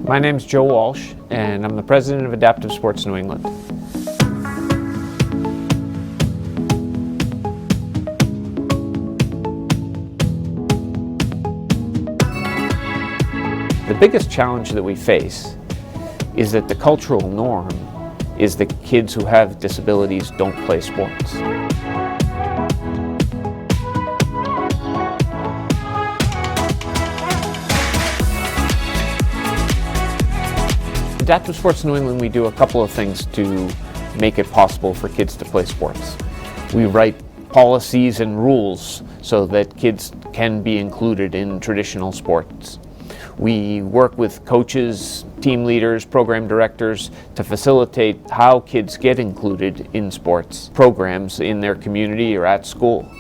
My name's Joe Walsh, and I'm the president of Adaptive Sports New England. The biggest challenge that we face is that the cultural norm is that kids who have disabilities don't play sports. Adaptive Sports New England, we do a couple of things to make it possible for kids to play sports. We write policies and rules so that kids can be included in traditional sports. We work with coaches, team leaders, program directors to facilitate how kids get included in sports programs in their community or at school.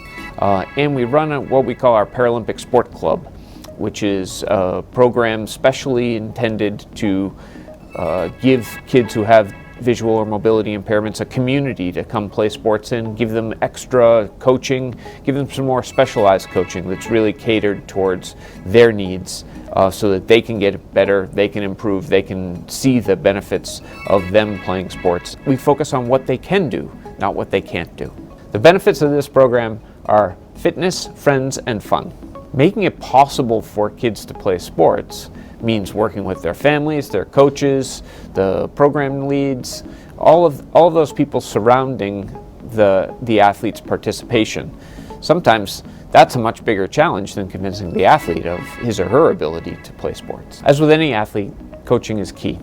And we run what we call our Paralympic Sport Club, which is a program specially intended to give kids who have visual or mobility impairments a community to come play sports in, give them extra coaching, give them some more specialized coaching that's really catered towards their needs so that they can get better, they can improve, they can see the benefits of them playing sports. We focus on what they can do, not what they can't do. The benefits of this program are fitness, friends, and fun. Making it possible for kids to play sports means working with their families, their coaches, the program leads, all of those people surrounding the athlete's participation. Sometimes that's a much bigger challenge than convincing the athlete of his or her ability to play sports. As with any athlete, coaching is key.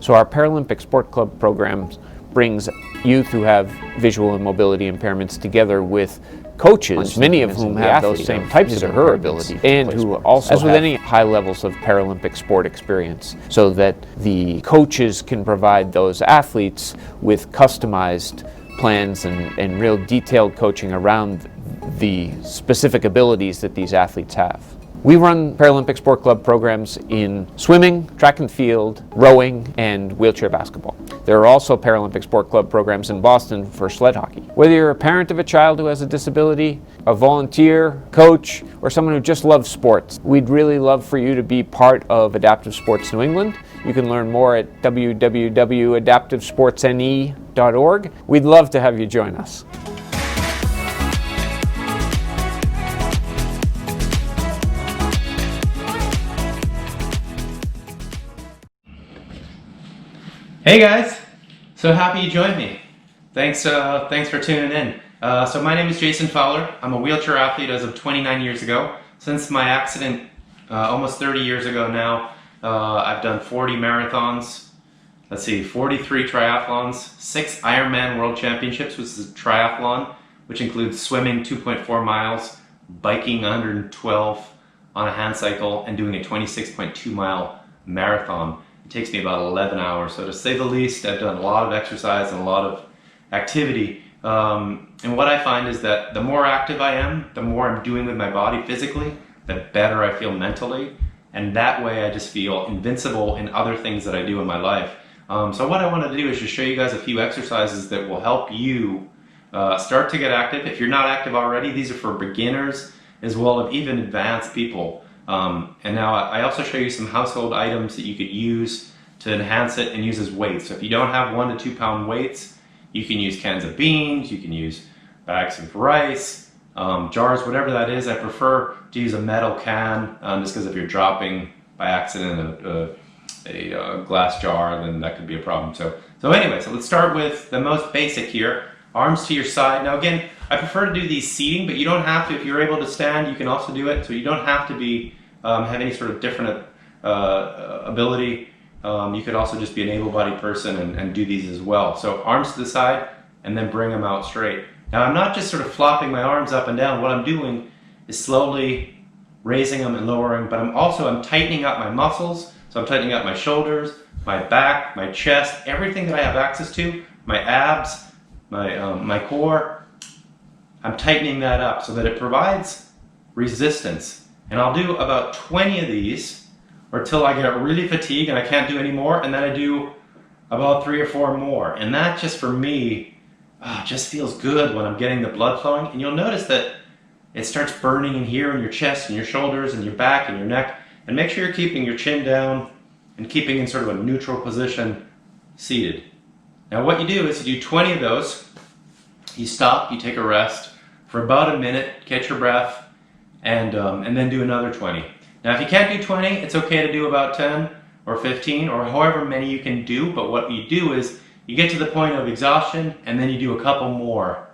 So our Paralympic Sport Club program brings youth who have visual and mobility impairments together with coaches, many of whom have those same types of her ability, and who also, as with any high levels of Paralympic sport experience, so that the coaches can provide those athletes with customized plans and real detailed coaching around the specific abilities that these athletes have. We run Paralympic Sport Club programs in swimming, track and field, rowing, and wheelchair basketball. There are also Paralympic Sport Club programs in Boston for sled hockey. Whether you're a parent of a child who has a disability, a volunteer, coach, or someone who just loves sports, we'd really love for you to be part of Adaptive Sports New England. You can learn more at www.adaptivesportsne.org. We'd love to have you join us. Hey guys, so happy you joined me. Thanks for tuning in. So my name is Jason Fowler. I'm a wheelchair athlete as of 29 years ago. Since my accident almost 30 years ago now, I've done 40 marathons, 43 triathlons, 6 Ironman World Championships, which is a triathlon, which includes swimming 2.4 miles, biking 112 on a hand cycle, and doing a 26.2 mile marathon. It takes me about 11 hours, so to say the least, I've done a lot of exercise and a lot of activity. And what I find is that the more active I am, the more I'm doing with my body physically, the better I feel mentally, and that way I just feel invincible in other things that I do in my life. So what I wanted to do is just show you guys a few exercises that will help you start to get active. If you're not active already, these are for beginners as well as even advanced people. And now I also show you some household items that you could use to enhance it and use as weights. So if you don't have 1 to 2 pound weights, you can use cans of beans, you can use bags of rice, jars, whatever that is. I prefer to use a metal can just because if you're dropping by accident a glass jar, then that could be a problem. So anyway, so let's start with the most basic here. Arms to your side. Now again, I prefer to do these seating, but you don't have to. If you're able to stand, you can also do it. So you don't have to be have any sort of different ability. You could also just be an able-bodied person and do these as well. So arms to the side, and then bring them out straight. Now I'm not just sort of flopping my arms up and down. What I'm doing is slowly raising them and lowering, but I'm tightening up my muscles. So I'm tightening up my shoulders, my back, my chest, everything that I have access to, my abs, my core. I'm tightening that up so that it provides resistance. And I'll do about 20 of these or till I get really fatigued and I can't do any more, and then I do about 3 or 4 more. And that just for me just feels good when I'm getting the blood flowing. And you'll notice that it starts burning in here in your chest and your shoulders and your back and your neck. And make sure you're keeping your chin down and keeping in sort of a neutral position seated. Now what you do is you do 20 of those, you stop, you take a rest for about a minute, catch your breath, and then do another 20. Now if you can't do 20, it's okay to do about 10 or 15 or however many you can do, but what you do is you get to the point of exhaustion and then you do a couple more.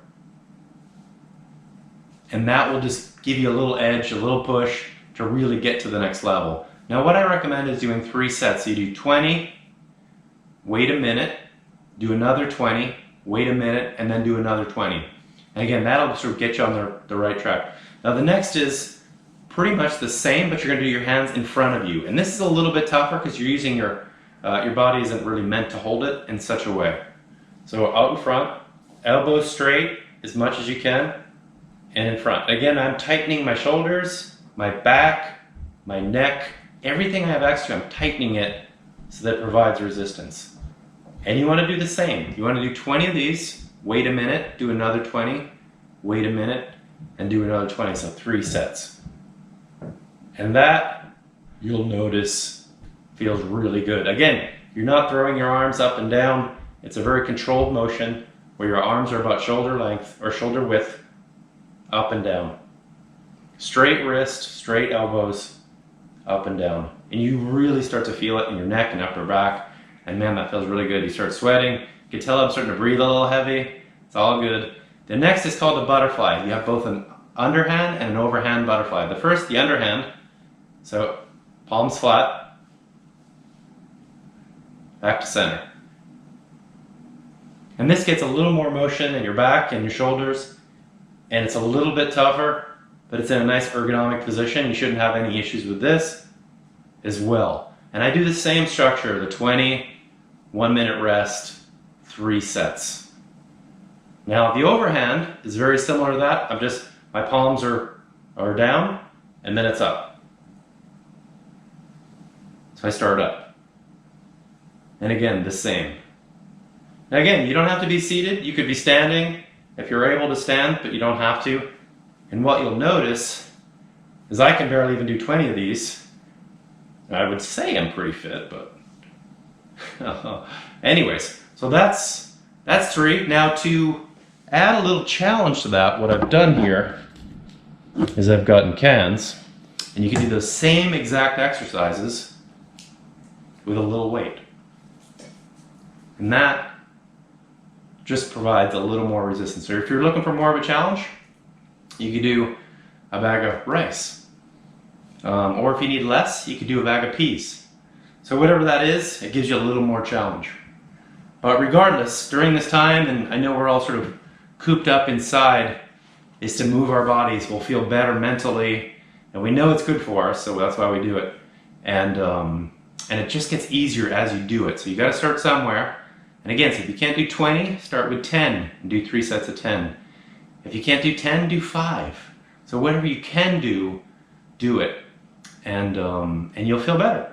And that will just give you a little edge, a little push to really get to the next level. Now what I recommend is doing 3 sets. So you do 20, wait a minute, do another 20, wait a minute, and then do another 20. And again, that'll sort of get you on the right track. Now the next is pretty much the same, but you're going to do your hands in front of you. And this is a little bit tougher because you're using your body isn't really meant to hold it in such a way. So out in front, elbows straight as much as you can, and in front. Again, I'm tightening my shoulders, my back, my neck, everything I have extra, I'm tightening it so that it provides resistance. And you want to do the same. You want to do 20 of these, wait a minute, do another 20, wait a minute, and do another 20, so 3 sets. And that, you'll notice, feels really good. Again, you're not throwing your arms up and down. It's a very controlled motion where your arms are about shoulder length or shoulder width, up and down. Straight wrist, straight elbows, up and down. And you really start to feel it in your neck and upper back. And man, that feels really good. You start sweating. You can tell I'm starting to breathe a little heavy. It's all good. The next is called the butterfly. You have both an underhand and an overhand butterfly. The first, the underhand. So palms flat, back to center. And this gets a little more motion in your back and your shoulders, and it's a little bit tougher, but it's in a nice ergonomic position. You shouldn't have any issues with this as well. And I do the same structure, the 20, 1 minute rest, 3 sets. Now the overhand is very similar to that. My palms are down, and then it's up. So I start up. And again, the same. Now again, you don't have to be seated. You could be standing if you're able to stand, but you don't have to. And what you'll notice is I can barely even do 20 of these. I would say I'm pretty fit, but anyways, so that's 3. Now to add a little challenge to that, what I've done here is I've gotten cans, and you can do those same exact exercises with a little weight. And that just provides a little more resistance. So if you're looking for more of a challenge, you could do a bag of rice. Or if you need less, you could do a bag of peas. So whatever that is, it gives you a little more challenge. But regardless, during this time, and I know we're all sort of cooped up inside, is to move our bodies. We'll feel better mentally, and we know it's good for us, so that's why we do it. And it just gets easier as you do it. So you got to start somewhere. And again, so if you can't do 20, start with 10 and do 3 sets of 10. If you can't do 10, do 5. So whatever you can do, do it. And you'll feel better.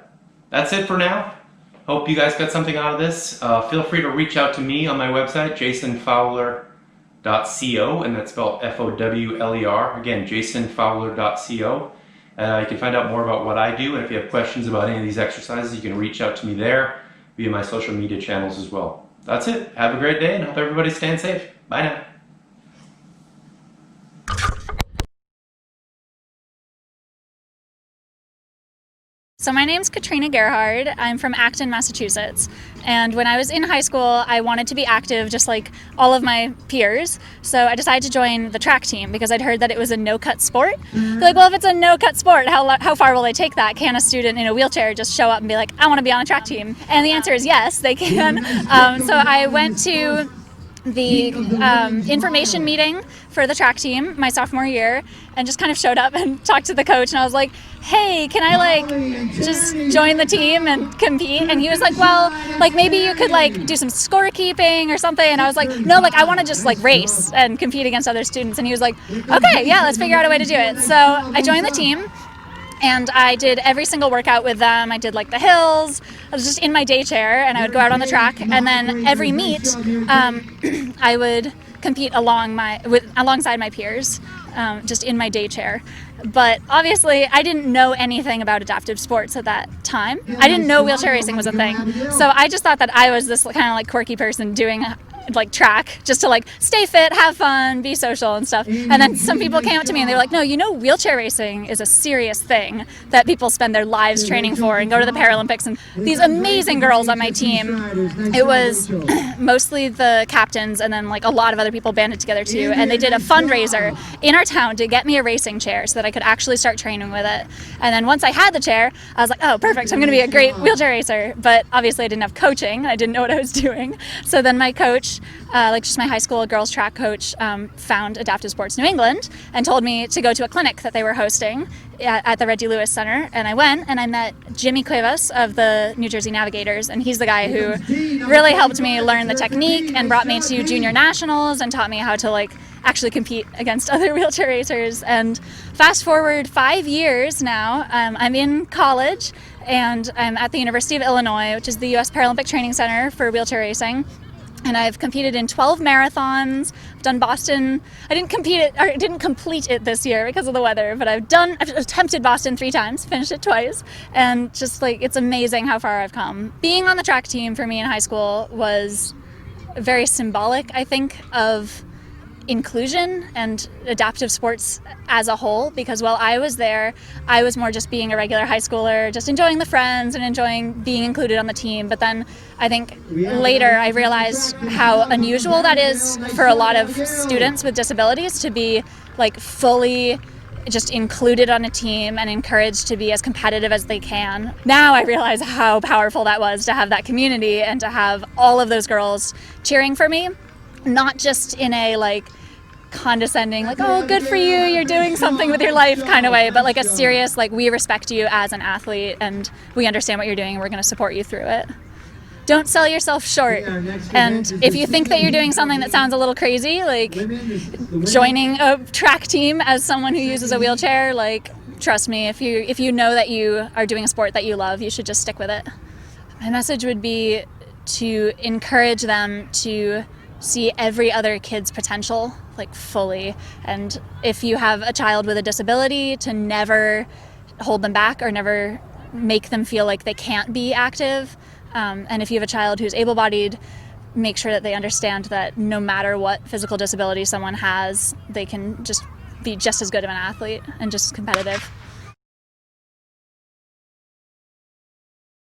That's it for now. Hope you guys got something out of this. Feel free to reach out to me on my website, jasonfowler.co, and that's spelled F-O-W-L-E-R. Again, jasonfowler.co. You can find out more about what I do, and if you have questions about any of these exercises, you can reach out to me there via my social media channels as well. That's it. Have a great day, and hope everybody's staying safe. Bye now. So my name's Katrina Gerhard. I'm from Acton, Massachusetts. And when I was in high school, I wanted to be active just like all of my peers. So I decided to join the track team because I'd heard that it was a no-cut sport. Like, well, if it's a no-cut sport, how far will they take that? Can a student in a wheelchair just show up and be like, I want to be on a track team? And the answer is yes, they can. So I went to the information meeting for the track team my sophomore year and just kind of showed up and talked to the coach, and I was like, hey, can I just join the team and compete? And he was like, well, maybe you could do some scorekeeping or something. And I was like, no, I want to just race and compete against other students. And he was like, okay, yeah, let's figure out a way to do it. So I joined the team. And I did every single workout with them. I did the hills. I was just in my day chair, and I would go out on the track. And then every meet, I would compete alongside my peers, just in my day chair. But obviously, I didn't know anything about adaptive sports at that time. I didn't know wheelchair racing was a thing. So I just thought that I was this kind of like quirky person doing like track just to like stay fit, have fun, be social and stuff. And then some people came up to me and they were like, no, you know, wheelchair racing is a serious thing that people spend their lives training for and go to the Paralympics. And these amazing girls on my team, it was mostly the captains and then like a lot of other people banded together too. And they did a fundraiser in our town to get me a racing chair so that I could actually start training with it. And then once I had the chair, I was like, oh, perfect, I'm going to be a great wheelchair racer. But obviously I didn't have coaching. I didn't know what I was doing. So then my coach, like just my high school girls track coach, found Adaptive Sports New England and told me to go to a clinic that they were hosting at the Red D. Lewis Center. And I went and I met Jimmy Cuevas of the New Jersey Navigators, and he's the guy who really helped me learn the technique and brought me to junior nationals and taught me how to like actually compete against other wheelchair racers. And fast forward 5 years now, I'm in college and I'm at the University of Illinois, which is the U.S. Paralympic Training Center for wheelchair racing. And I've competed in 12 marathons. I've done Boston. I didn't complete it this year because of the weather, but I've attempted Boston 3 times, finished it twice, and just like it's amazing how far I've come. Being on the track team for me in high school was very symbolic, I think, of inclusion and adaptive sports as a whole, because while I was there, I was more just being a regular high schooler, just enjoying the friends and enjoying being included on the team. But then I think later I realized how unusual that is for a lot of students with disabilities to be like fully just included on a team and encouraged to be as competitive as they can. Now I realize how powerful that was to have that community and to have all of those girls cheering for me, not just in a like condescending, like, oh, good for you, you're doing something with your life kind of way, but like a serious, like, we respect you as an athlete and we understand what you're doing and we're going to support you through it. Don't sell yourself short. And if you think that you're doing something that sounds a little crazy, like joining a track team as someone who uses a wheelchair, like, trust me, if you know that you are doing a sport that you love, you should just stick with it. My message would be to encourage them to see every other kid's potential, like, fully. And if you have a child with a disability, to never hold them back or never make them feel like they can't be active. And if you have a child who's able-bodied, make sure that they understand that no matter what physical disability someone has, they can just be just as good of an athlete and just as competitive.